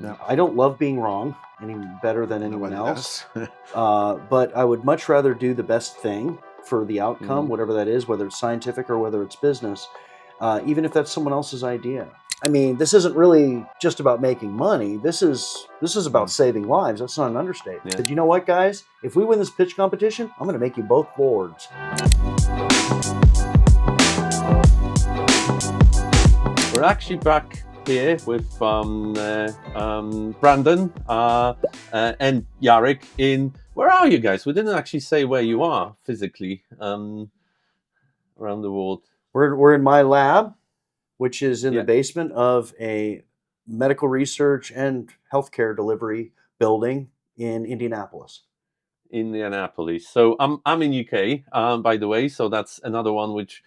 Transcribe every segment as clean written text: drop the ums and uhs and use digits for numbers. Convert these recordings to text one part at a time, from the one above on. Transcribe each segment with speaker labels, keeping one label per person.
Speaker 1: Now, I don't love being wrong any better than anyone
Speaker 2: Nobody
Speaker 1: else,
Speaker 2: does.
Speaker 1: but I would much rather do the best thing for the outcome,
Speaker 2: Mhm.
Speaker 1: whatever that is, whether it's scientific or whether it's business, even if that's someone else's idea. I mean, this isn't really just about making money. This is about saving lives. That's not an understatement.
Speaker 2: Yeah.
Speaker 1: But you know what, guys? If we win this pitch competition, I'm going to make you both lords.
Speaker 2: We're actually back here with Brandon and Jarek in. Where are you guys? We didn't actually say where you are physically around the world.
Speaker 1: We're in my lab, which is in the
Speaker 2: Yeah.
Speaker 1: basement of a medical research and healthcare delivery building in Indianapolis.
Speaker 2: Indianapolis. So I'm in UK, by the way. So that's another one which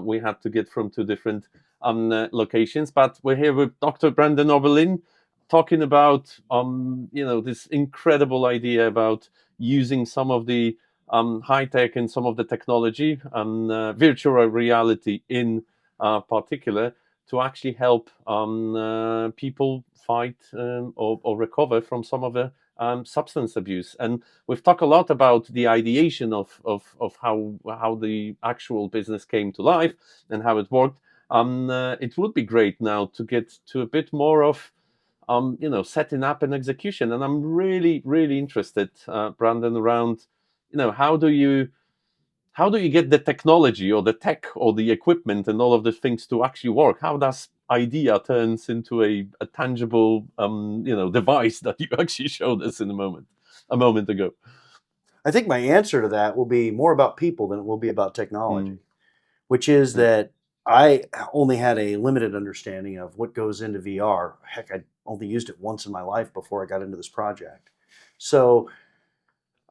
Speaker 2: we had to get from two different locations. But we're here with Dr. Brandon Oberlin, talking about this incredible idea about using some of the high tech and some of the technology and virtual reality in particular to actually help people fight or recover from some of the substance abuse. And we've talked a lot about the ideation of how the actual business came to life and how it worked. It would be great now to get to a bit more of setting up and execution. And I'm really, really interested, Brandon, around how do you get the technology or the tech or the equipment and all of the things to actually work? How does idea turns into a tangible device that you actually showed us a moment ago?
Speaker 1: I think my answer to that will be more about people than it will be about technology,
Speaker 2: Mm,
Speaker 1: which is
Speaker 2: yeah.
Speaker 1: that I only had a limited understanding of what goes into VR. Heck, I only used it once in my life before I got into this project. So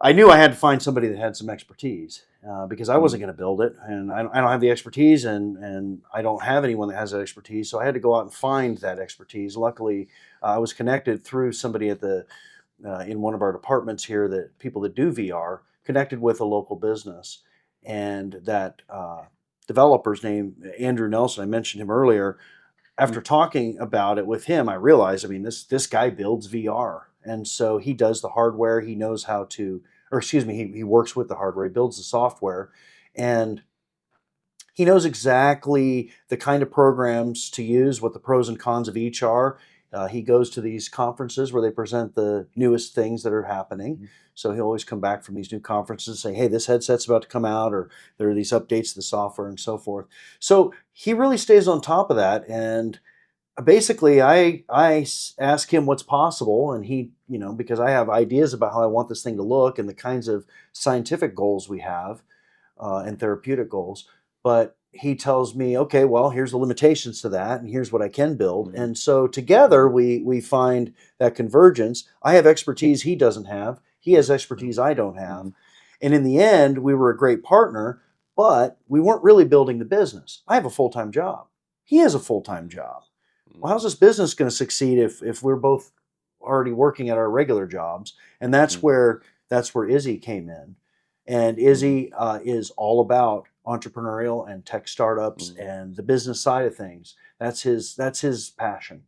Speaker 1: I knew I had to find somebody that had some expertise because I wasn't
Speaker 2: Mm,
Speaker 1: going to build it, and I don't have the expertise, and I don't have anyone that has that expertise. So I had to go out and find that expertise. Luckily, I was connected through somebody at the in one of our departments here, that people that do VR connected with a local business, and that developer's name Andrew Nelson. I mentioned him earlier. After
Speaker 2: mm,
Speaker 1: talking about it with him, I realized, I mean, this guy builds VR, and so he does the hardware. He knows how to, or excuse me, he works with the hardware. He builds the software, and he knows exactly the kind of programs to use, what the pros and cons of each are. He goes to these conferences where they present the newest things that are happening.
Speaker 2: mm,
Speaker 1: So he'll always come back from these new conferences and say, hey, this headset's about to come out, or there are these updates to the software and so forth. So he really stays on top of that. And basically, I ask him what's possible, and he, because I have ideas about how I want this thing to look and the kinds of scientific goals we have and therapeutic goals. But he tells me, okay, well, here's the limitations to that, and here's what I can build.
Speaker 2: mm,
Speaker 1: And so together we find that convergence. I have expertise he doesn't have. He has expertise I don't have.
Speaker 2: mm,
Speaker 1: And in the end, we were a great partner, but we weren't really building the business. I have a full time job. He has a full time job. Well, how's
Speaker 2: mm,
Speaker 1: this business going to succeed if we're both already working at our regular jobs? And that's
Speaker 2: mm,
Speaker 1: where Izzy came in. And
Speaker 2: mm,
Speaker 1: Izzy is all about entrepreneurial and tech startups
Speaker 2: mm,
Speaker 1: and the business side of things. That's his passion.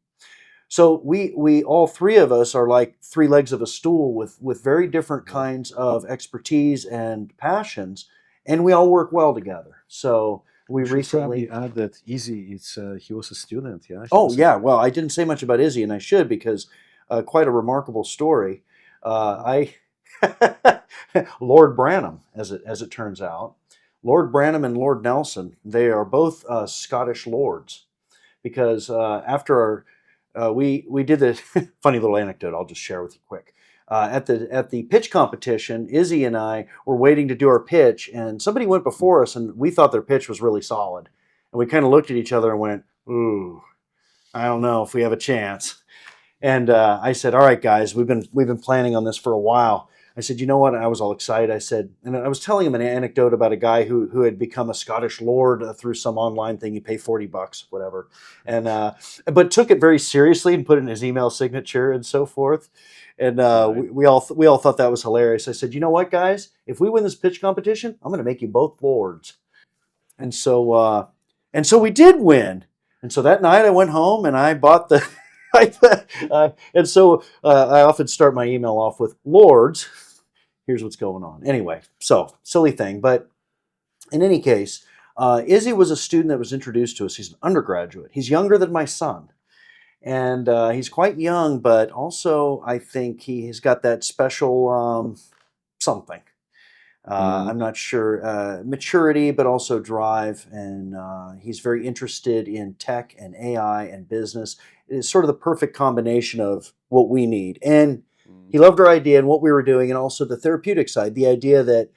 Speaker 1: So we all three of us are like three legs of a stool with very different
Speaker 2: yeah.
Speaker 1: kinds of expertise and passions, and we all work well together. So we
Speaker 3: We should
Speaker 1: recently.
Speaker 3: probably add that Easy, he was a student, yeah. He
Speaker 1: Oh
Speaker 3: was a,
Speaker 1: yeah, well, I didn't say much about Izzy, and I should, because quite a remarkable story. I Lord Branham, as it turns out, Lord Branham and Lord Nelson, they are both Scottish lords, because after we did this funny little anecdote. I'll just share with you quick. At the pitch competition, Izzy and I were waiting to do our pitch, and somebody went before us, and we thought their pitch was really solid, and we kind of looked at each other and went, "Ooh, I don't know if we have a chance." And I said, "All right, guys, we've been planning on this for a while." I said, "You know what?" And I was all excited. I said, and I was telling him an anecdote about a guy who had become a Scottish lord through some online thing. You pay $40, whatever, and but took it very seriously and put it in his email signature and so forth. And
Speaker 2: Right.
Speaker 1: we all thought that was hilarious. I said, "You know what, guys? If we win this pitch competition, I'm going to make you both lords." And so we did win. And so that night I went home and I bought the Right? And so I often start my email off with Lords. Here's what's going on. Anyway, so silly thing, but in any case, Izzy was a student that was introduced to us. He's an undergraduate. He's younger than my son, and he's quite young, but also I think he has got that special something.
Speaker 2: Mm.
Speaker 1: I'm not sure maturity, but also drive, and he's very interested in tech and AI and business. It's sort of the perfect combination of what we need, and
Speaker 2: Mm.
Speaker 1: he loved our idea and what we were doing, and also the therapeutic side. The idea that,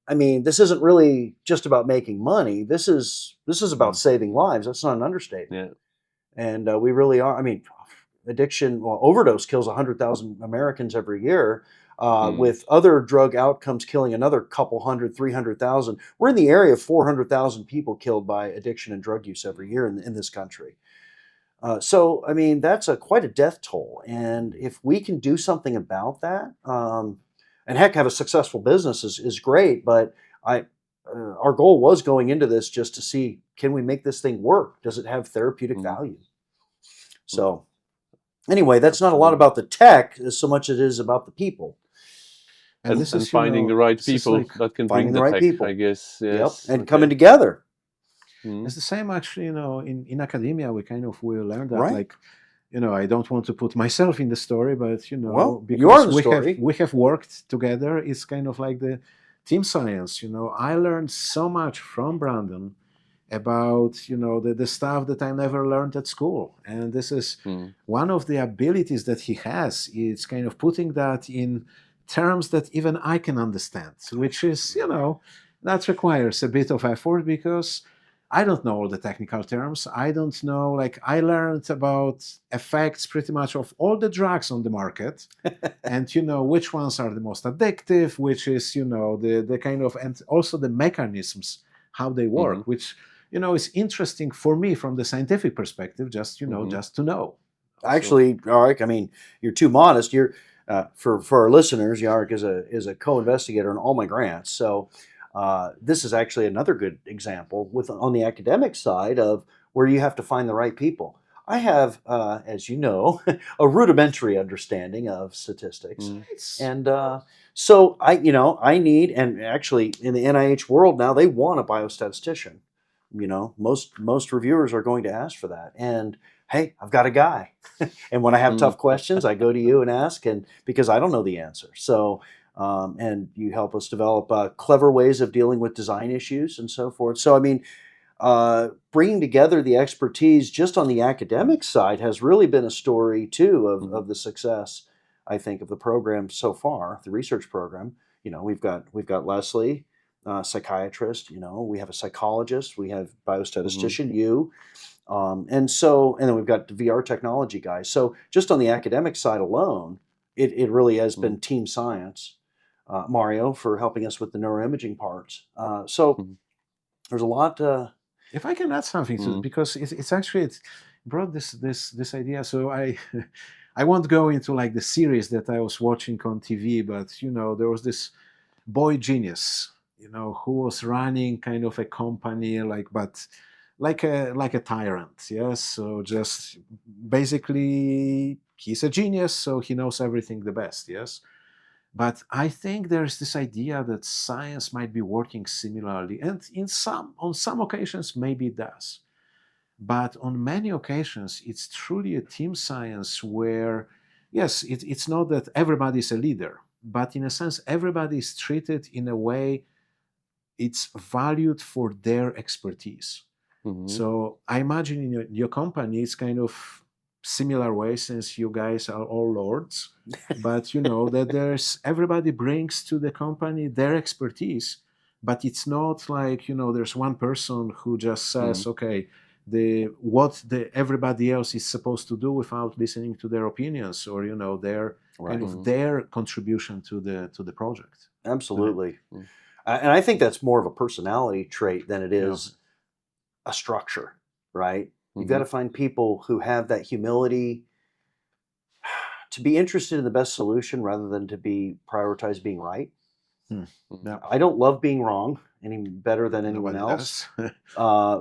Speaker 1: I mean, this isn't really just about making money. This is about
Speaker 3: Mm.
Speaker 1: saving lives. That's not an understatement.
Speaker 2: Yeah.
Speaker 1: And we really are. I mean, addiction, well, overdose kills 100,000 Americans every year.
Speaker 2: Mm.
Speaker 1: With other drug outcomes killing another couple hundred, 300,000. We're in the area of 400,000 people killed by addiction and drug use every year in this country. So, I mean, that's quite a death toll. And if we can do something about that, and heck, have a successful business is great. But our goal was going into this just to see, can we make this thing work? Does it have therapeutic
Speaker 2: Mm.
Speaker 1: value?
Speaker 2: Mm.
Speaker 1: So, anyway, that's not a lot
Speaker 2: Absolutely.
Speaker 1: about the tech as so much as it is about the people.
Speaker 3: And
Speaker 2: And
Speaker 3: this
Speaker 2: and
Speaker 3: is, you
Speaker 2: finding the
Speaker 3: know,
Speaker 2: right
Speaker 3: this is
Speaker 2: people
Speaker 3: like
Speaker 2: that can
Speaker 1: Finding
Speaker 2: bring
Speaker 1: the
Speaker 2: the
Speaker 1: right
Speaker 2: tech,
Speaker 1: people.
Speaker 2: I guess.
Speaker 1: Yep,
Speaker 2: Yes.
Speaker 1: and
Speaker 2: Okay.
Speaker 1: coming together.
Speaker 2: Mm.
Speaker 3: it's the same actually, you know, in academia we learn that
Speaker 1: Right.
Speaker 3: like, you know, I don't want to put myself in the story, but you know,
Speaker 1: Well, you are
Speaker 3: because
Speaker 1: in the story.
Speaker 3: we have worked together, it's kind of like the team science. You know, I learned so much from Brandon about, you know, the stuff that I never learned at school, and this is
Speaker 2: Mm.
Speaker 3: one of the abilities that he has. It's kind of putting that in terms that even I can understand, which is, you know, that requires a bit of effort because I don't know all the technical terms. I don't know, like, I learned about effects pretty much of all the drugs on the market and, you know, which ones are the most addictive, which is, you know, the kind of, and also the mechanisms, how they work,
Speaker 2: Mm-hmm.
Speaker 3: which, you know, is interesting for me from the scientific perspective, just, you know,
Speaker 2: Mm-hmm.
Speaker 3: just to know. So,
Speaker 1: Actually, Yarrick, I mean, you're too modest. You're for our listeners, Yarrick is a co-investigator on all my grants. So this is actually another good example with on the academic side of where you have to find the right people. I have, as you know, a rudimentary understanding of statistics,
Speaker 2: Mm.
Speaker 3: it's,
Speaker 1: and so I need, and actually in the NIH world now they want a biostatistician. You know, most reviewers are going to ask for that, and hey, I've got a guy. And when I have
Speaker 2: Mm.
Speaker 1: tough questions, I go to you and ask, and because I don't know the answer. So, and you help us develop clever ways of dealing with design issues and so forth. So, I mean, bringing together the expertise just on the academic side has really been a story too of,
Speaker 2: Mm-hmm.
Speaker 1: of the success, I think, of the program so far, the research program. You know, we've got Leslie, psychiatrist. You know, we have a psychologist, we have
Speaker 2: Mm-hmm.
Speaker 1: biostatistician, you. And then we've got the VR technology guys. So just on the academic side alone, it really has been team science. Mario for helping us with the neuroimaging parts. So
Speaker 2: Mm-hmm.
Speaker 1: there's a lot.
Speaker 3: if I can add something to
Speaker 2: Mm-hmm.
Speaker 3: because it's actually it's brought this idea. So I I won't go into like the series that I was watching on TV, but you know there was this boy genius, you know, who was running kind of a company like but like a tyrant, yes. So just basically he's a genius, so he knows everything the best, yes. But I think there's this idea that science might be working similarly, and on some occasions maybe it does. But on many occasions, it's truly a team science where, yes, it's not that everybody's a leader, but in a sense, everybody is treated in a way it's valued for their expertise.
Speaker 2: Mm-hmm.
Speaker 3: So I imagine in your company, it's kind of similar way since you guys are all lords, but you know that there's everybody brings to the company their expertise, but it's not like, you know, there's one person who just
Speaker 2: Mm-hmm.
Speaker 3: says, okay, the everybody else is supposed to do without listening to their opinions or, you know, their kind
Speaker 1: Right.
Speaker 3: of their contribution to the project.
Speaker 1: Absolutely.
Speaker 2: Mm.
Speaker 1: And I think that's more of a personality trait than it
Speaker 3: Yeah.
Speaker 1: is a structure, right? You've got
Speaker 2: Mm-hmm.
Speaker 1: to find people who have that humility to be interested in the best solution rather than to be prioritize being right.
Speaker 3: Yeah.
Speaker 1: I don't love being wrong any better than anyone
Speaker 3: Nobody
Speaker 1: else,
Speaker 3: does.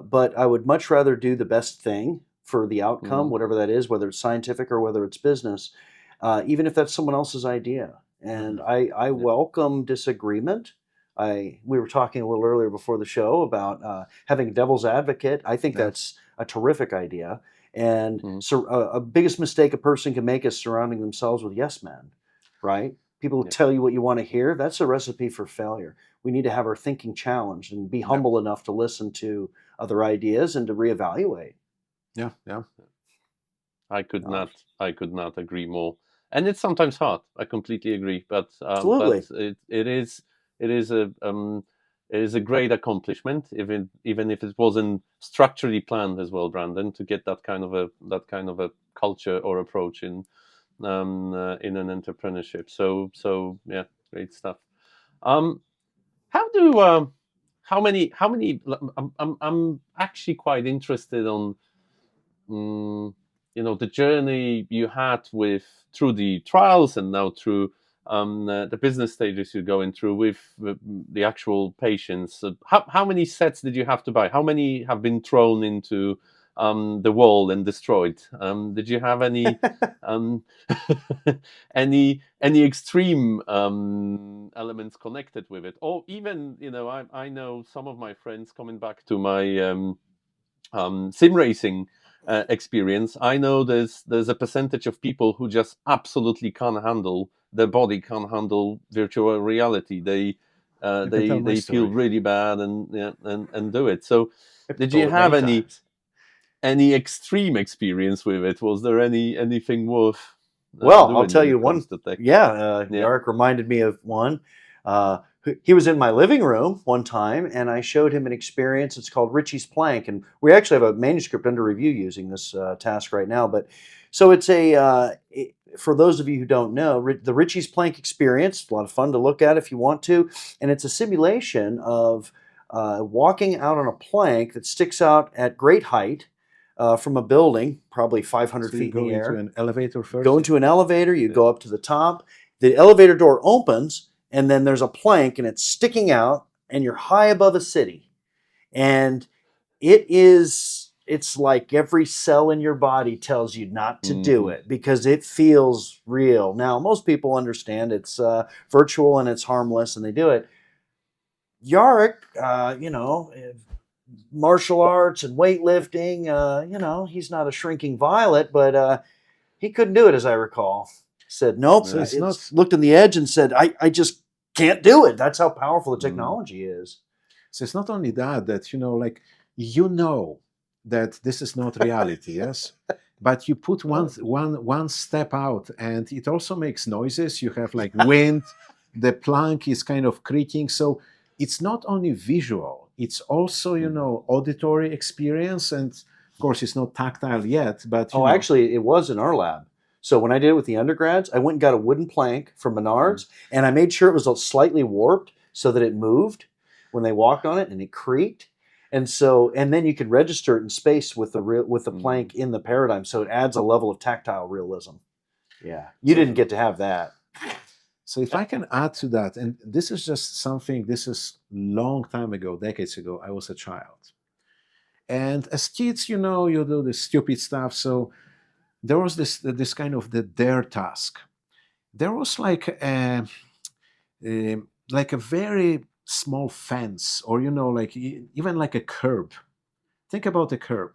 Speaker 1: but I would much rather do the best thing for the outcome, whatever that is, whether it's scientific or whether it's business, even if that's someone else's idea. And I welcome disagreement. We were talking a little earlier before the show about having devil's advocate. I think that's a terrific idea. And so a biggest mistake a person can make is surrounding themselves with yes men, right? People who tell you what you want to hear. That's a recipe for failure. We need to have our thinking challenged and be humble enough to listen to other ideas and to reevaluate.
Speaker 3: Yeah, yeah.
Speaker 2: I could not agree more. And it's sometimes hard. I completely agree. But
Speaker 1: Absolutely.
Speaker 2: but it is a great accomplishment, even if it wasn't structurally planned as well, Brandon, to get that kind of a culture or approach in an entrepreneurship. So yeah, great stuff. How many? I'm actually quite interested on the journey you had through the trials and now through the business stages you're going through with the actual patients. How many sets did you have to buy? How many have been thrown into the wall and destroyed? Did you have any any extreme elements connected with it? Or even, I know some of my friends, coming back to my sim racing experience, I know there's a percentage of people who just absolutely can't handle, their body can't handle virtual reality. They feel really bad and do it. So did you have any extreme experience with it? Was there anything worth
Speaker 1: well, I'll tell you one. Jarek reminded me of one. He was in my living room one time, and I showed him an experience. It's called Ritchie's Plank, and we actually have a manuscript under review using this task right now. But so it's for those of you who don't know, the Ritchie's Plank experience. A lot of fun to look at if you want to, and it's a simulation of walking out on a plank that sticks out at great height. From a building, probably 500 feet in the air.
Speaker 3: Go into an elevator first?
Speaker 1: Go into an elevator, you go up to the top. The elevator door opens, and then there's a plank, and it's sticking out, and you're high above a city. And it's like every cell in your body tells you not to do it because it feels real. Now, most people understand it's virtual and it's harmless, and they do it. Jarek, martial arts and weightlifting, he's not a shrinking violet, but he couldn't do it, as I recall. Said nope.
Speaker 3: So it's not
Speaker 1: looked in the edge and said, I just can't do it. That's how powerful the technology is.
Speaker 3: So it's not only that that this is not reality, yes, but you put one step out, and it also makes noises. You have like wind. The plank is kind of creaking, so it's not only visual. It's also, auditory experience, and of course, it's not tactile yet. But
Speaker 1: actually, it was in our lab. So when I did it with the undergrads, I went and got a wooden plank from Menards, and I made sure it was slightly warped so that it moved when they walked on it, and it creaked. And then you could register it in space with the plank in the paradigm, so it adds a level of tactile realism. Yeah, you didn't get to have that.
Speaker 3: So if I can add to that, and this is just something, this is long time ago, decades ago, I was a child. And as kids, you do this stupid stuff. So there was this kind of the dare task. There was like a very small fence, or, even like a curb. Think about a curb.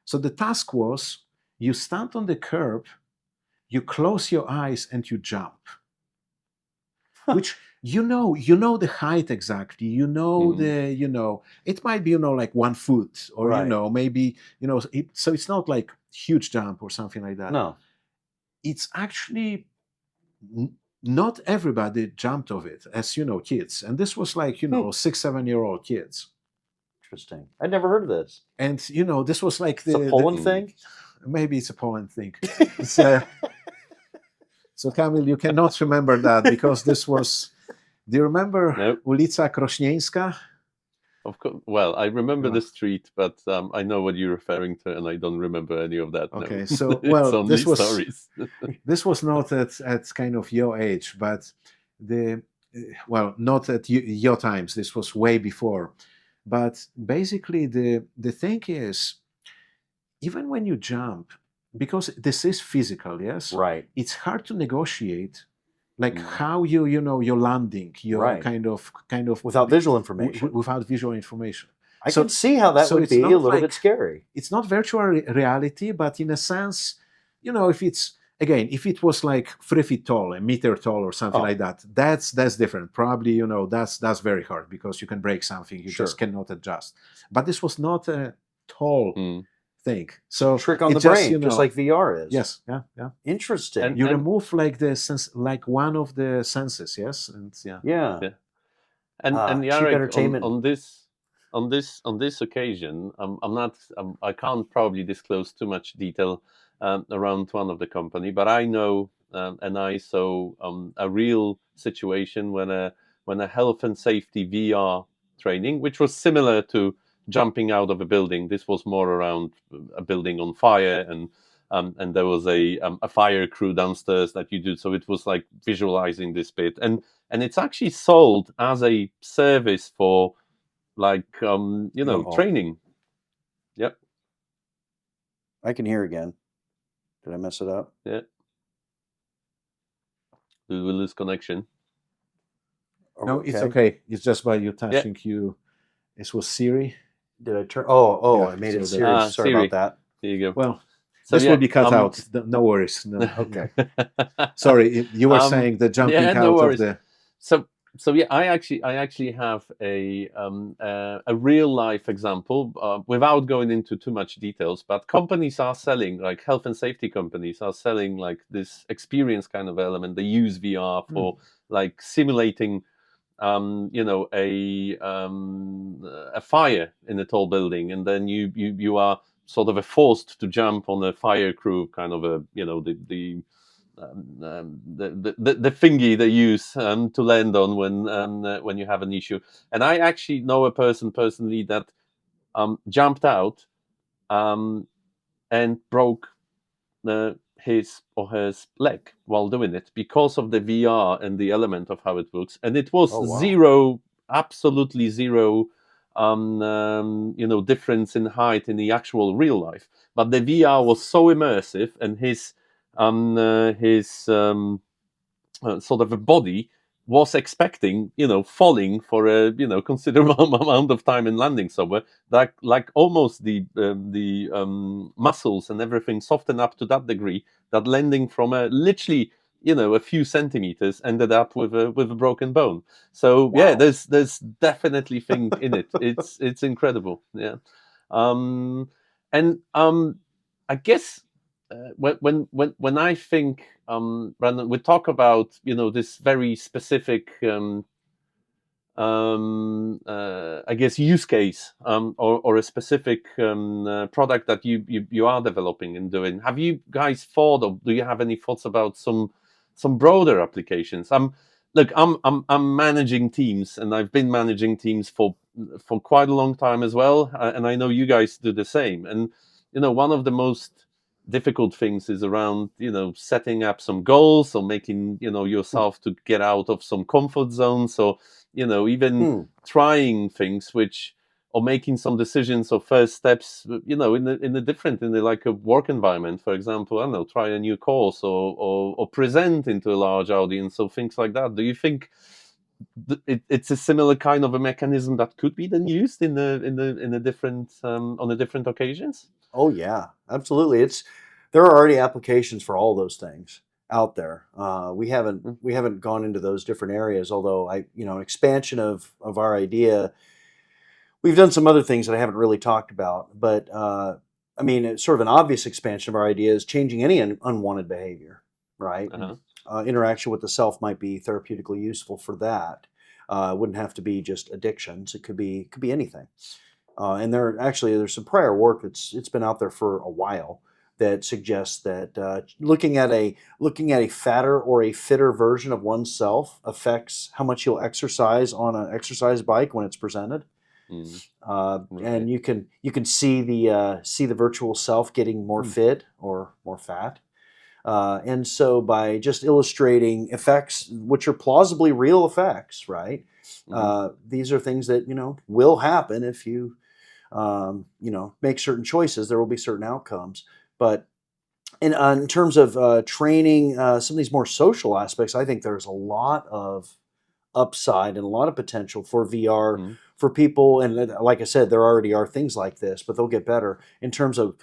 Speaker 3: So the task was, you stand on the curb, you close your eyes, and you jump. Which you know the height exactly. It might be like 1 foot, or
Speaker 1: right.
Speaker 3: Maybe so it's not like huge jump or something like that.
Speaker 1: No,
Speaker 3: it's actually not everybody jumped of it, as kids, and this was like 6-7-year-old kids.
Speaker 1: Interesting. I'd never heard of this.
Speaker 3: And this was like
Speaker 1: the Poland thing.
Speaker 3: Maybe it's a Poland thing. It's So, Kamil, you cannot remember that because this was. Do you remember Ulica Krośnieńska?
Speaker 2: Of course. Well, I remember the street, but I know what you're referring to, and I don't remember any of that.
Speaker 3: Okay,
Speaker 2: no.
Speaker 3: So this was not at kind of your age, but not at your times. This was way before. But basically, the thing is, even when you jump, because this is physical, yes,
Speaker 1: Right.
Speaker 3: it's hard to negotiate, like
Speaker 2: Mm.
Speaker 3: how your landing, your
Speaker 1: Right.
Speaker 3: kind of
Speaker 1: Without visual information.
Speaker 3: without visual information.
Speaker 1: I
Speaker 3: So-
Speaker 1: can see how that
Speaker 3: so
Speaker 1: would
Speaker 3: it's
Speaker 1: be
Speaker 3: not
Speaker 1: a little
Speaker 3: like-
Speaker 1: bit scary.
Speaker 3: It's not virtual reality, but in a sense, if it's again, if it was like 3 feet tall, a meter tall, or something
Speaker 1: Oh.
Speaker 3: like that, that's different. Probably, that's very hard because you can break something, you
Speaker 1: Sure.
Speaker 3: just cannot adjust. But this was not a tall
Speaker 2: Mm.
Speaker 3: thing. So
Speaker 1: Trick on
Speaker 3: it
Speaker 1: the
Speaker 3: just,
Speaker 1: brain, just like VR is.
Speaker 3: yes, yeah.
Speaker 1: Interesting.
Speaker 2: And-
Speaker 3: You remove like the sense, like one of the senses, yes, and yeah.
Speaker 1: yeah.
Speaker 2: Yeah. And
Speaker 1: cheap
Speaker 2: Jarek,
Speaker 1: entertainment.
Speaker 2: on this occasion, I'm not I can't probably disclose too much detail around one of the company, but I know and I saw a real situation when a health and safety VR training, which was similar to jumping out of a building. This was more around a building on fire, and there was a fire crew downstairs that you do. So it was like visualizing this bit, and it's actually sold as a service for like
Speaker 1: Uh-oh.
Speaker 2: training. Yep.
Speaker 1: I can hear again. Did I mess it up?
Speaker 2: Yeah. We will lose connection.
Speaker 3: No, it's okay. It's just by you touching you. This was Siri.
Speaker 1: Did I turn? Oh,
Speaker 3: Yeah,
Speaker 1: I made
Speaker 3: so
Speaker 1: it
Speaker 3: the-
Speaker 1: serious. Sorry
Speaker 2: Siri.
Speaker 1: about that.
Speaker 2: There you go.
Speaker 3: Well,
Speaker 2: So,
Speaker 3: this
Speaker 2: yeah,
Speaker 3: will be cut out. No worries. No.
Speaker 1: Okay.
Speaker 3: Sorry, you were
Speaker 2: Um,
Speaker 3: saying the jumping
Speaker 2: yeah, no
Speaker 3: out of
Speaker 2: worries.
Speaker 3: the.
Speaker 2: So yeah, I actually have a real life example without going into too much details. But companies are selling, like health and safety companies are selling like this experience kind of element. They use VR for like simulating, a fire in a tall building, and then you are sort of forced to jump on a fire crew, kind of the thingy they use to land on when you have an issue. And I actually know a person personally that jumped out and broke his or her leg while doing it because of the VR and the element of how it looks. And it was
Speaker 1: Oh, wow.
Speaker 2: zero, absolutely zero difference in height in the actual real life. But the VR was so immersive, and his sort of a body was expecting, falling for a considerable amount of time and landing somewhere. Like almost the muscles and everything softened up to that degree that landing from literally a few centimeters ended up with a broken bone. So yeah,
Speaker 1: Wow.
Speaker 2: there's definitely thing in it. It's incredible. Yeah, I guess. When I think, Brandon, we talk about this very specific, I guess, use case or a specific product that you are developing and doing. Have you guys thought, or do you have any thoughts about some broader applications? I'm managing teams, and I've been managing teams for quite a long time as well, and I know you guys do the same. And one of the most difficult things is around setting up some goals, or making yourself to get out of some comfort zone. So even trying things or making some decisions or first steps in the like a work environment, for example. I don't know, try a new course or present into a large audience, or things like that. Do you think it's a similar kind of a mechanism that could be then used in the different on the different occasions?
Speaker 1: Oh yeah, absolutely. There are already applications for all those things out there. We haven't gone into those different areas, although expansion of our idea. We've done some other things that I haven't really talked about, but it's sort of an obvious expansion of our idea is changing any unwanted behavior, right? Interaction with the self might be therapeutically useful for that. It wouldn't have to be just addictions. It could be anything. And there's some prior work it's been out there for a while that suggests that looking at a fatter or a fitter version of oneself affects how much you'll exercise on an exercise bike when it's presented.
Speaker 2: Right.
Speaker 1: And you can see the virtual self getting more fit or more fat. And so by just illustrating effects, which are plausibly real effects, right? These are things that will happen if you make certain choices. There will be certain outcomes. But in terms of training, some of these more social aspects, I think there's a lot of upside and a lot of potential for VR
Speaker 2: Mhm.
Speaker 1: for people. And like I said, there already are things like this, but they'll get better in terms of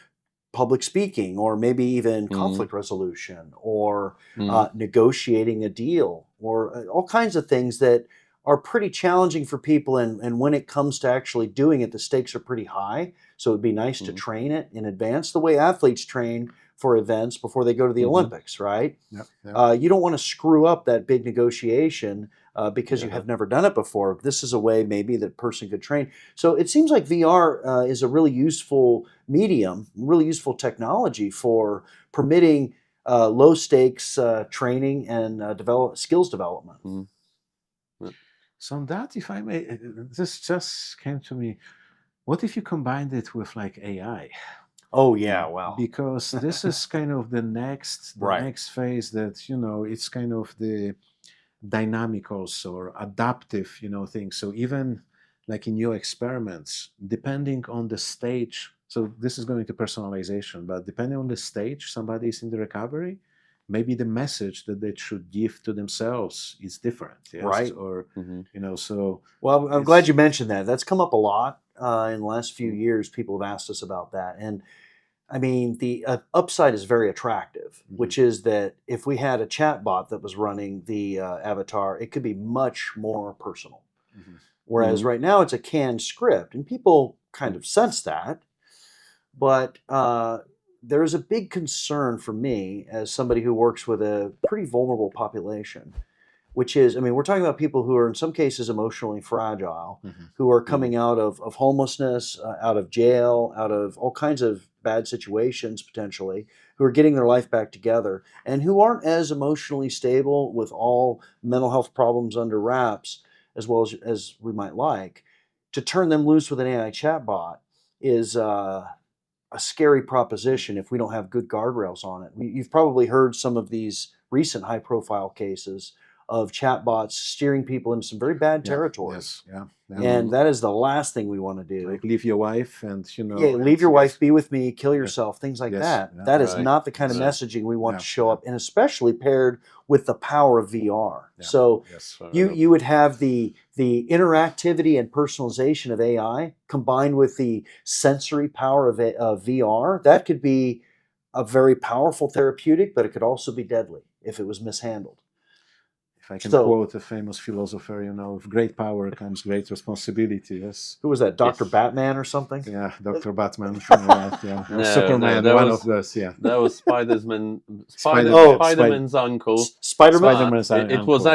Speaker 1: public speaking, or maybe even
Speaker 2: Mhm.
Speaker 1: conflict resolution, or
Speaker 2: Mhm.
Speaker 1: negotiating a deal, or all kinds of things that are pretty challenging for people. And when it comes to actually doing it, the stakes are pretty high. So it'd be nice to
Speaker 2: Mhm.
Speaker 1: train it in advance, the way athletes train for events before they go to the
Speaker 2: Mhm.
Speaker 1: Olympics, right?
Speaker 3: Yeah, yeah.
Speaker 1: You don't want to screw up that big negotiation because you
Speaker 2: Yeah.
Speaker 1: have never done it before. This is a way maybe that person could train. So it seems like VR is a really useful medium, really useful technology for permitting low stakes training and skills development.
Speaker 2: Mhm. Yeah.
Speaker 3: So on that, if I may, this just came to me. What if you combined it with like AI?
Speaker 1: Oh yeah, wow.
Speaker 3: Because this is kind of the
Speaker 1: Right.
Speaker 3: next phase that, it's kind of the dynamic also, or adaptive, thing. So even like in your experiments, depending on the stage, so this is going to personalization, but depending on the stage somebody is in the recovery, maybe the message that they should give to themselves is different. Yes.
Speaker 1: Right.
Speaker 3: Or,
Speaker 2: Mhm.
Speaker 3: so
Speaker 1: Well, I'm
Speaker 3: it's-
Speaker 1: glad you mentioned that. That's come up a lot in the last few
Speaker 2: Mhm.
Speaker 1: years. People have asked us about that. And I mean, the upside is very attractive,
Speaker 3: Mhm.
Speaker 1: which is that if we had a chat bot that was running the avatar, it could be much more personal.
Speaker 3: Mhm.
Speaker 1: Whereas
Speaker 2: Mhm.
Speaker 1: right now it's a canned script, and people kind of sense that. But there is a big concern for me as somebody who works with a pretty vulnerable population, which is, I mean, we're talking about people who are in some cases emotionally fragile,
Speaker 3: Mhm.
Speaker 1: who are
Speaker 2: Mhm.
Speaker 1: coming out of homelessness, out of jail, out of all kinds of bad situations potentially, who are getting their life back together, and who aren't as emotionally stable with all mental health problems under wraps as well as we might like. To turn them loose with an AI chatbot is a scary proposition if we don't have good guardrails on it. You've probably heard some of these recent high profile cases of chatbots steering people into some very bad
Speaker 3: Yeah.
Speaker 1: territory.
Speaker 3: Yes. Yeah. Yeah.
Speaker 1: And that is the last thing we want to do.
Speaker 3: Like leave your wife and
Speaker 1: Yeah, leave your
Speaker 3: yes.
Speaker 1: wife, be with me, kill
Speaker 3: Yes.
Speaker 1: yourself, things like
Speaker 3: Yes.
Speaker 1: that.
Speaker 3: Yeah.
Speaker 1: That is
Speaker 2: Right.
Speaker 1: not the kind of
Speaker 2: Right.
Speaker 1: messaging we want
Speaker 3: Yeah.
Speaker 1: to show
Speaker 3: Yeah.
Speaker 1: up, and especially paired with the power of VR.
Speaker 3: Yeah.
Speaker 1: So
Speaker 3: Yes.
Speaker 2: Fair
Speaker 1: you
Speaker 2: enough.
Speaker 1: you would have the interactivity and personalization of AI combined with the sensory power of VR. That could be a very powerful therapeutic, but it could also be deadly if it was mishandled.
Speaker 3: If I can
Speaker 1: So,
Speaker 3: quote a famous philosopher, with great power comes great responsibility. Yes.
Speaker 1: who was that? Dr.
Speaker 2: Yes.
Speaker 1: Batman or something?
Speaker 3: Yeah, Dr. Batman. Yeah. Or
Speaker 2: No,
Speaker 3: Superman,
Speaker 2: that
Speaker 3: one
Speaker 2: was
Speaker 3: of those. Yeah.
Speaker 2: that was Spider-Man.
Speaker 1: Oh,
Speaker 2: Spider-Man's uncle.
Speaker 1: Spider-Man?
Speaker 2: But
Speaker 3: Spider-Man's
Speaker 2: it was
Speaker 3: uncle.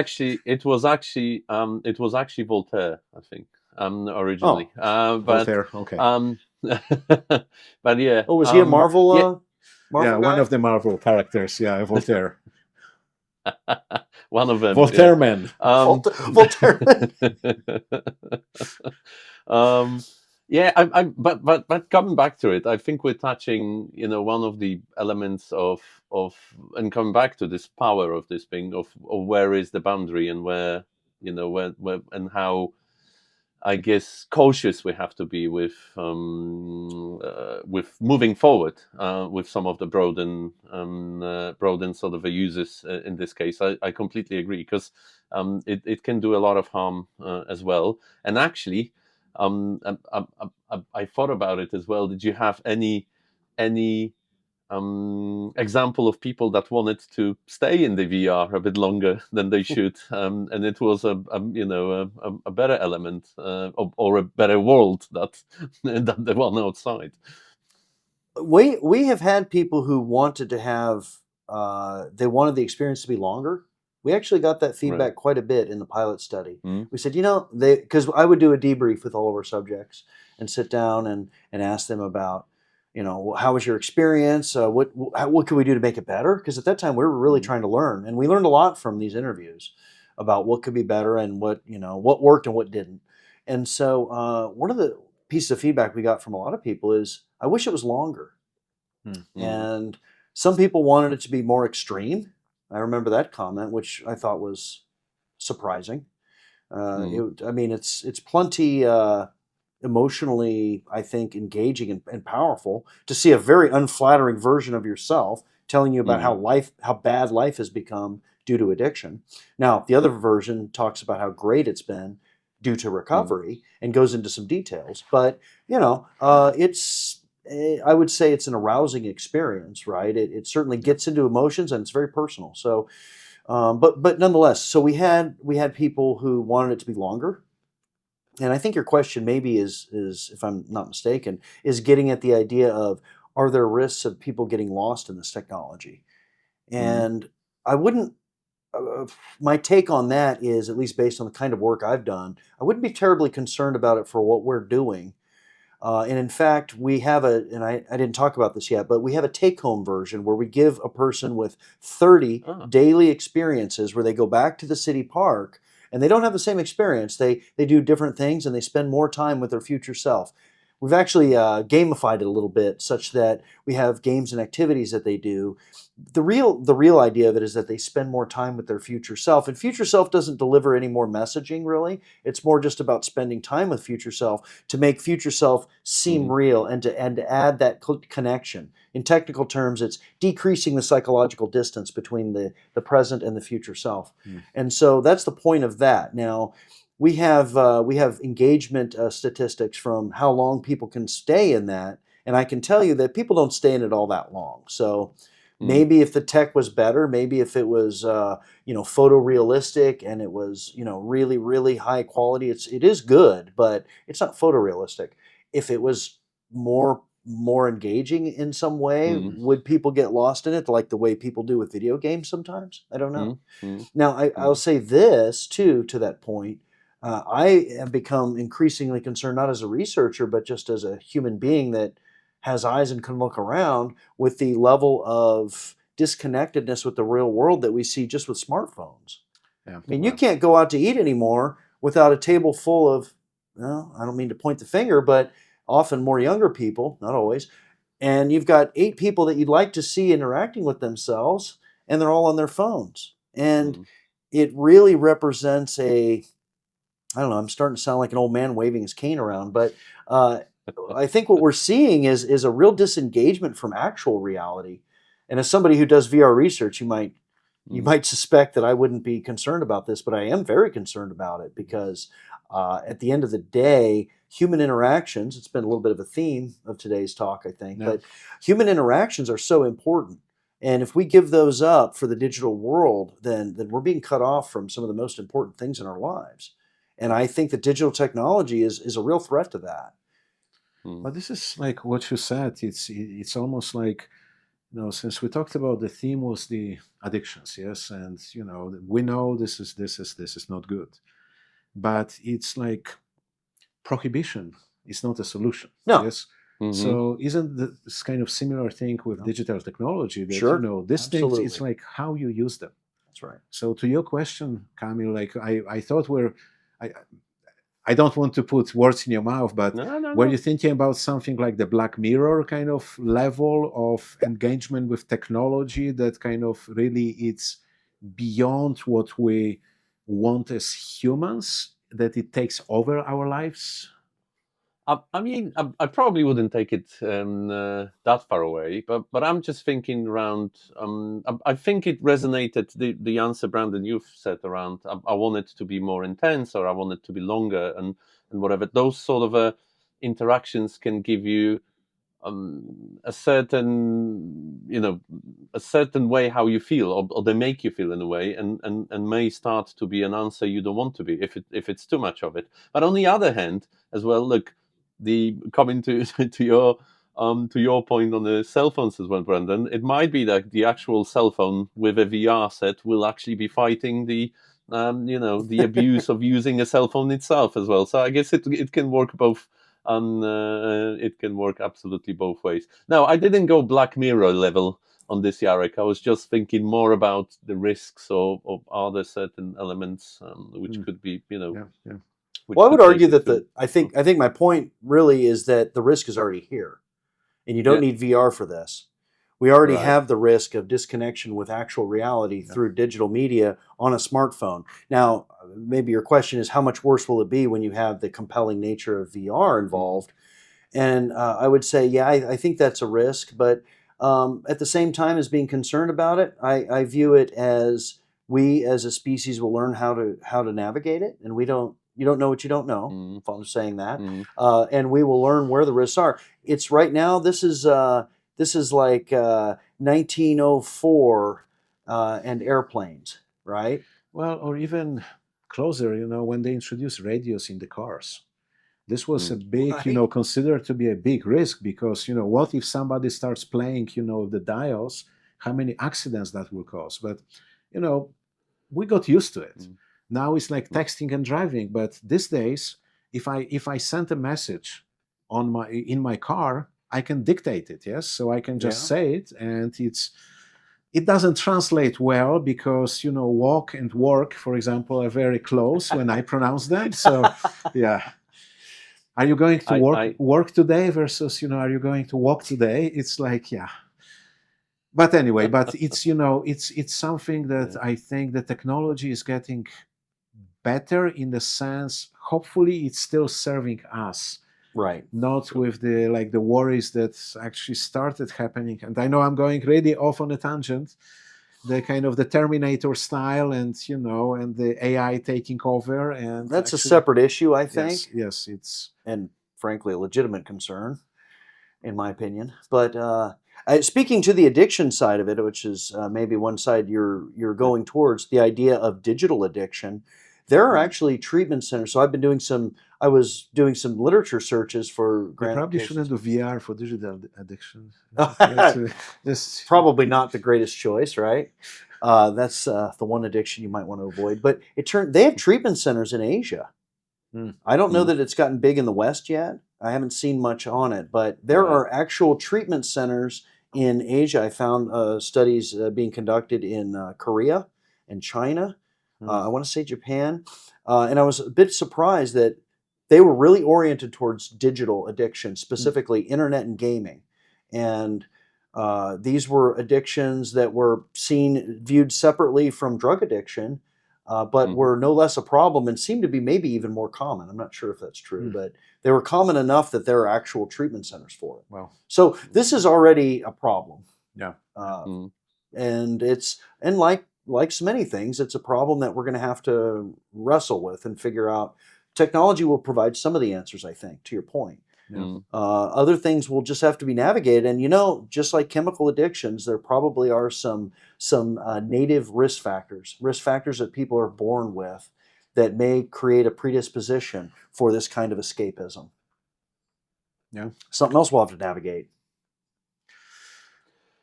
Speaker 2: actually Voltaire, I think, originally.
Speaker 1: Oh,
Speaker 2: But
Speaker 3: Voltaire. Okay.
Speaker 2: but yeah.
Speaker 1: Oh, was he a Marvel?
Speaker 2: Yeah,
Speaker 1: Marvel
Speaker 3: Yeah,
Speaker 1: guy?
Speaker 3: one of the Marvel characters. Yeah, Voltaire.
Speaker 2: one of them.
Speaker 3: Voltaire
Speaker 2: Yeah.
Speaker 3: man.
Speaker 1: Voltaire.
Speaker 2: um, yeah, but coming back to it, I think we're touching, one of the elements of and coming back to this power of this thing of where is the boundary and where, where and how, I guess, cautious we have to be with moving forward with some of the broaden sort of users in this case. I completely agree because it can do a lot of harm as well. And actually, I thought about it as well. Did you have any example of people that wanted to stay in the VR a bit longer than they should, and it was a better element or a better world than the one outside.
Speaker 1: We have had people who wanted to have they wanted the experience to be longer. We actually got that feedback
Speaker 2: Right.
Speaker 1: quite a bit in the pilot study.
Speaker 2: Mm.
Speaker 1: We said, because I would do a debrief with all of our subjects and sit down and ask them about, how was your experience? What could we do to make it better? Because at that time we were really
Speaker 2: Mm.
Speaker 1: trying to learn, and we learned a lot from these interviews about what could be better and what worked and what didn't. And so one of the pieces of feedback we got from a lot of people is, I wish it was longer.
Speaker 2: Mm.
Speaker 1: And some people wanted it to be more extreme. I remember that comment, which I thought was surprising.
Speaker 2: Mm.
Speaker 1: I mean, it's plenty emotionally, I think, engaging and powerful to see a very unflattering version of yourself telling you about how bad life has become due to addiction. Now, the other version talks about how great it's been due to recovery and goes into some details. But I would say it's an arousing experience, right? It certainly gets into emotions and it's very personal. So, but nonetheless, so we had people who wanted it to be longer. And I think your question maybe is if I'm not mistaken, is getting at the idea of, are there risks of people getting lost in this technology? And I wouldn't. My take on that is, at least based on the kind of work I've done, I wouldn't be terribly concerned about it for what we're doing. And in fact, we have and I didn't talk about this yet, but we have a take-home version where we give a person with 30 daily experiences where they go back to the city park and they don't have the same experience. They do different things and they spend more time with their future self. We've actually gamified it a little bit such that we have games and activities that they do. The real idea of it is that they spend more time with their future self. And future self doesn't deliver any more messaging, really. It's more just about spending time with future self to make future self seem real and to add that connection. In technical terms, it's decreasing the psychological distance between the present and the future self. And so that's the point of that. Now, we have engagement statistics from how long people can stay in that, and I can tell you that people don't stay in it all that long. So maybe if the tech was better, maybe if it was photorealistic and it was really really high quality, it is good, but it's not photorealistic. If it was more engaging in some way, would people get lost in it like the way people do with video games sometimes? I don't know. Now I'll say this too, to that point. I have become increasingly concerned, not as a researcher, but just as a human being that has eyes and can look around, with the level of disconnectedness with the real world that we see just with smartphones.
Speaker 3: Yeah.
Speaker 1: I mean, you can't go out to eat anymore without a table full of, well, I don't mean to point the finger, but often more younger people, not always. And you've got 8 people that you'd like to see interacting with themselves, and they're all on their phones. And it really represents I don't know, I'm starting to sound like an old man waving his cane around, but I think what we're seeing is a real disengagement from actual reality. And as somebody who does VR research, you might suspect that I wouldn't be concerned about this, but I am very concerned about it because at the end of the day, human interactions, it's been a little bit of a theme of today's talk, I think, but human interactions are so important. And if we give those up for the digital world, then we're being cut off from some of the most important things in our lives. And I think that digital technology is a real threat to that.
Speaker 3: But this is like what you said. It's almost like, since we talked about the theme was the addictions, yes, and we know this is not good, but it's like prohibition is not a solution.
Speaker 1: No.
Speaker 3: Yes. So isn't this kind of similar thing with digital technology that these things, it's like how you use them.
Speaker 1: That's right.
Speaker 3: So to your question, Kamil, like I thought I don't want to put words in your mouth, but were you thinking about something like the Black Mirror kind of level of engagement with technology that kind of really it's beyond what we want as humans, that it takes over our lives?
Speaker 2: I mean, I probably wouldn't take it that far away, but I'm just thinking around. I think it resonated, the answer, Brandon, you've said around. I want it to be more intense, or I want it to be longer, and whatever. Those sort of interactions can give you a certain way how you feel, or they make you feel in a way, and may start to be an answer you don't want to be if it's too much of it. But on the other hand, as well, look. Coming to your point on the cell phones as well, Brendan, it might be that the actual cell phone with a VR set will actually be fighting the abuse of using a cell phone itself as well. So I guess it can work both. It can work absolutely both ways. Now, I didn't go Black Mirror level on this, Jarek. I was just thinking more about the risks of are there certain elements which could be
Speaker 1: Well, I would argue that I think my point really is that the risk is already here, and you don't need VR for this. We already
Speaker 2: Right.
Speaker 1: have the risk of disconnection with actual reality through digital media on a smartphone. Now, maybe your question is how much worse will it be when you have the compelling nature of VR involved? And I would say, yeah, I think that's a risk. But at the same time as being concerned about it, I view it as we as a species will learn how to navigate it, and you don't know what you don't know.
Speaker 2: Mm,
Speaker 1: If I'm saying that,
Speaker 2: mm,
Speaker 1: and we will learn where the risks are. It's right now. This is like 1904 and airplanes, right?
Speaker 3: Well, or even closer, when they introduced radios in the cars. This was a
Speaker 2: mm.
Speaker 3: big,
Speaker 1: Right.
Speaker 3: considered to be a big risk because, what if somebody starts playing, the dials, how many accidents that will cause? But, you know, we got used to it.
Speaker 2: Mm.
Speaker 3: Now it's like
Speaker 2: Mm.
Speaker 3: texting and driving. But these days, if I send a message in my car, I can dictate it. Yes, so I can just
Speaker 1: Yeah.
Speaker 3: say it, and it doesn't translate well because walk and work, for example, are very close when I pronounce them. So yeah. Are you going to
Speaker 2: I
Speaker 3: work today versus are you going to walk today? It's like, yeah. But anyway, but it's something that
Speaker 2: Yeah.
Speaker 3: I think the technology is getting better in the sense, hopefully it's still serving us,
Speaker 1: Right.
Speaker 3: not with the worries that actually started happening. And I know I'm going really off on a tangent, the kind of the Terminator style, and and the AI taking over, and
Speaker 1: That's a
Speaker 3: actually,
Speaker 1: separate issue, I think,
Speaker 3: yes, it's
Speaker 1: and frankly, a legitimate concern, in my opinion. But speaking to the addiction side of it, which is maybe one side you're going towards, the idea of digital addiction, there are actually treatment centers. So I was doing some literature searches for
Speaker 3: you probably
Speaker 1: gratification.
Speaker 3: shouldn't do VR for digital addiction. That's just
Speaker 1: Probably not the greatest choice, right? That's the one addiction you might want to avoid. But they have treatment centers in Asia.
Speaker 3: Mm.
Speaker 1: I don't know
Speaker 2: Mm.
Speaker 1: that it's gotten big in the West yet. I haven't seen much on it, but there
Speaker 2: Right.
Speaker 1: are actual treatment centers in Asia. I found studies being conducted in Korea and China. I want to say Japan, and I was a bit surprised that they were really oriented towards digital addiction, specifically internet and gaming, and these were addictions that were viewed separately from drug addiction, but
Speaker 2: Mhm.
Speaker 1: were no less a problem and seemed to be maybe even more common. I'm not sure if that's true,
Speaker 3: Mm.
Speaker 1: but they were common enough that there are actual treatment centers for it.
Speaker 3: Well,
Speaker 1: So this is already a problem,
Speaker 3: yeah.
Speaker 1: uh, and like so many things, it's a problem that we're going to have to wrestle with and figure out. Technology will provide some of the answers, I think, to your point.
Speaker 3: Yeah.
Speaker 2: Mm.
Speaker 1: Other things will just have to be navigated, and just like chemical addictions, there probably are some native risk factors that people are born with that may create a predisposition for this kind of escapism.
Speaker 3: Yeah.
Speaker 1: Something else we'll have to navigate.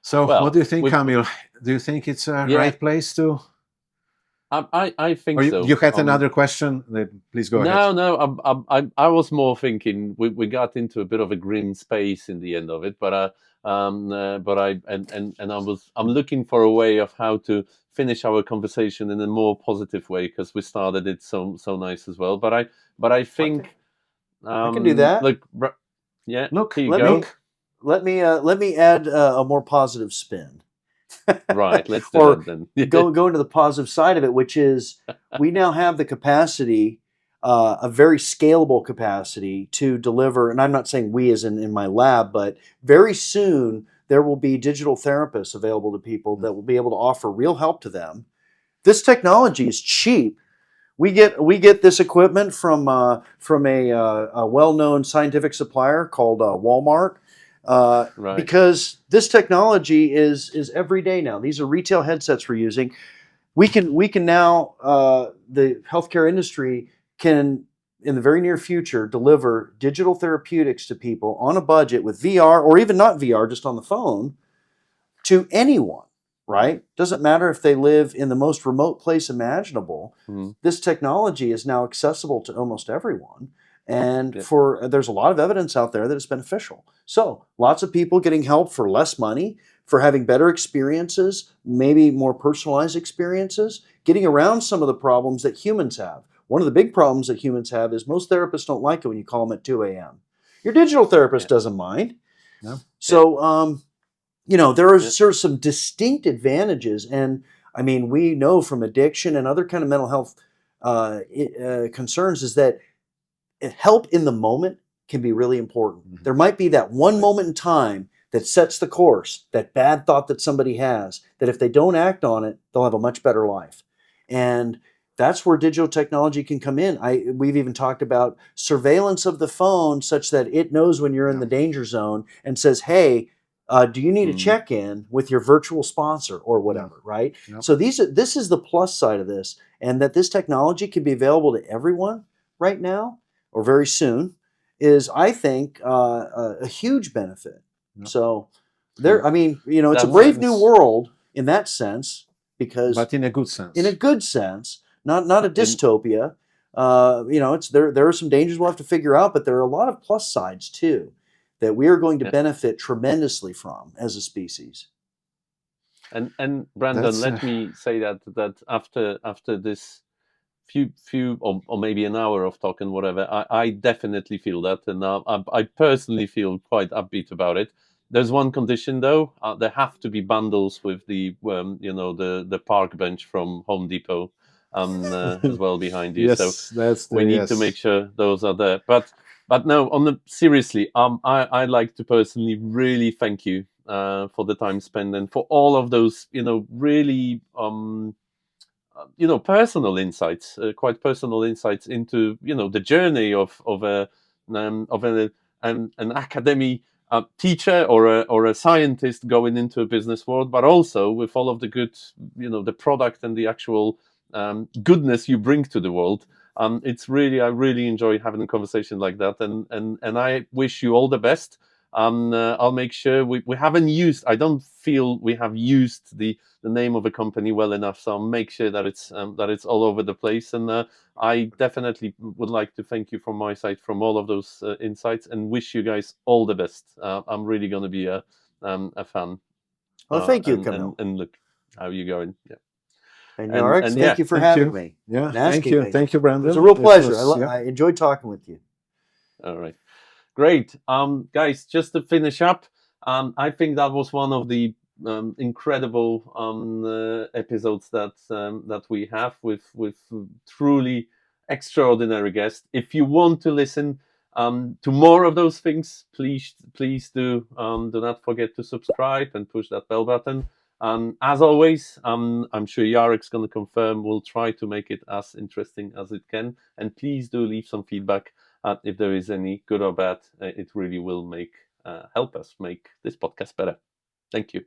Speaker 3: So,
Speaker 2: Well,
Speaker 3: what do you think,
Speaker 2: we-
Speaker 3: Kamil? Do you think it's a
Speaker 2: Yeah.
Speaker 3: right place to?
Speaker 2: I think
Speaker 3: Or you,
Speaker 2: so.
Speaker 3: you had another question? Please go ahead.
Speaker 2: No. I was more thinking we got into a bit of a grim space in the end of it, but I'm looking for a way of how to finish our conversation in a more positive way because we started it so nice as well. But I think
Speaker 1: I can do that.
Speaker 2: Look, yeah.
Speaker 3: Look,
Speaker 2: here you
Speaker 1: let
Speaker 2: go.
Speaker 1: me let me add a more positive spin.
Speaker 2: Right, let's do
Speaker 1: Or
Speaker 2: that then.
Speaker 1: go into the positive side of it, which is we now have the capacity, a very scalable capacity to deliver. And I'm not saying we as in my lab, but very soon there will be digital therapists available to people that will be able to offer real help to them. This technology is cheap. We get this equipment from a well-known scientific supplier called Walmart.
Speaker 2: Right.
Speaker 1: Because this technology is every day now. These are retail headsets we're using. We can now the healthcare industry can in the very near future deliver digital therapeutics to people on a budget with VR or even not VR, just on the phone to anyone. Right? Doesn't matter if they live in the most remote place imaginable.
Speaker 2: Mhm.
Speaker 1: This technology is now accessible to almost everyone. And
Speaker 2: Yeah.
Speaker 1: there's a lot of evidence out there that it's beneficial. So lots of people getting help for less money, for having better experiences, maybe more personalized experiences, getting around some of the problems that humans have. One of the big problems that humans have is most therapists don't like it when you call them at 2 a.m. Your digital therapist doesn't mind.
Speaker 3: No.
Speaker 1: So there are
Speaker 2: Yeah.
Speaker 1: sort of some distinct advantages. And I mean, we know from addiction and other kind of mental health concerns is that help in the moment can be really important.
Speaker 3: Mhm.
Speaker 1: There might be that one
Speaker 3: Right.
Speaker 1: moment in time that sets the course, that bad thought that somebody has, that if they don't act on it, they'll have a much better life. And that's where digital technology can come in. We've even talked about surveillance of the phone such that it knows when you're in
Speaker 3: Yeah.
Speaker 1: the danger zone and says, hey, do you need a
Speaker 2: Mhm.
Speaker 1: check-in with your virtual sponsor or whatever, right?
Speaker 3: Yeah.
Speaker 1: So this is the plus side of this, and that this technology can be available to everyone right now or very soon is, I think, a huge benefit.
Speaker 3: Yeah.
Speaker 1: So
Speaker 2: Hmm.
Speaker 1: I mean, it's a
Speaker 2: That's
Speaker 1: brave new
Speaker 3: That's-
Speaker 1: world in that sense, because
Speaker 3: but in a good sense.
Speaker 1: in a good sense, not a
Speaker 2: in
Speaker 1: dystopia. It's there are some dangers we'll have to figure out, but there are a lot of plus sides too that we are going to
Speaker 2: yeah.
Speaker 1: benefit tremendously from as a species.
Speaker 2: And Brandon,
Speaker 3: That's
Speaker 2: let me say that after this few or maybe an hour of talking, whatever, I definitely feel that, and I personally feel quite upbeat about it. There's one condition though: there have to be bundles with the the park bench from Home Depot as well behind you. So
Speaker 3: yes, that's the
Speaker 2: we need to make
Speaker 3: yes.
Speaker 2: sure those are there. But no, seriously, I'd like to personally really thank you for the time spent and for all of those really personal insights, quite personal insights into the journey of an academy teacher or a scientist going into a business world, but also with all of the good, the product and the actual goodness you bring to the world. I really enjoy having a conversation like that, and I wish you all the best. I'll make sure we haven't used. I don't feel we have used the name of a company well enough, so I'll make sure that it's all over the place. And I definitely would like to thank you from my side from all of those insights, and wish you guys all the best. I'm really going to be a fan.
Speaker 1: Well, thank you,
Speaker 2: And
Speaker 1: Camille.
Speaker 2: look how you going. Yeah.
Speaker 1: And
Speaker 2: And
Speaker 1: Yarex,
Speaker 2: and
Speaker 1: thank
Speaker 2: yeah,
Speaker 1: you for
Speaker 3: Thank
Speaker 1: having
Speaker 3: you.
Speaker 1: me
Speaker 3: Yeah,
Speaker 1: and
Speaker 3: thank
Speaker 1: asking
Speaker 3: you.
Speaker 1: me.
Speaker 3: Thank you, Brandon.
Speaker 1: It was a real
Speaker 3: It
Speaker 1: pleasure.
Speaker 3: was- yeah.
Speaker 1: I enjoyed talking with you.
Speaker 2: all right. Great. Guys, just to finish up, I think that was one of the incredible episodes that we have with truly extraordinary guests. If you want to listen to more of those things, please do not forget to subscribe and push that bell button. As always, I'm sure Yarek's going to confirm. We'll try to make it as interesting as it can, and please do leave some feedback. If there is any good or bad, it really will help us make this podcast better. Thank you.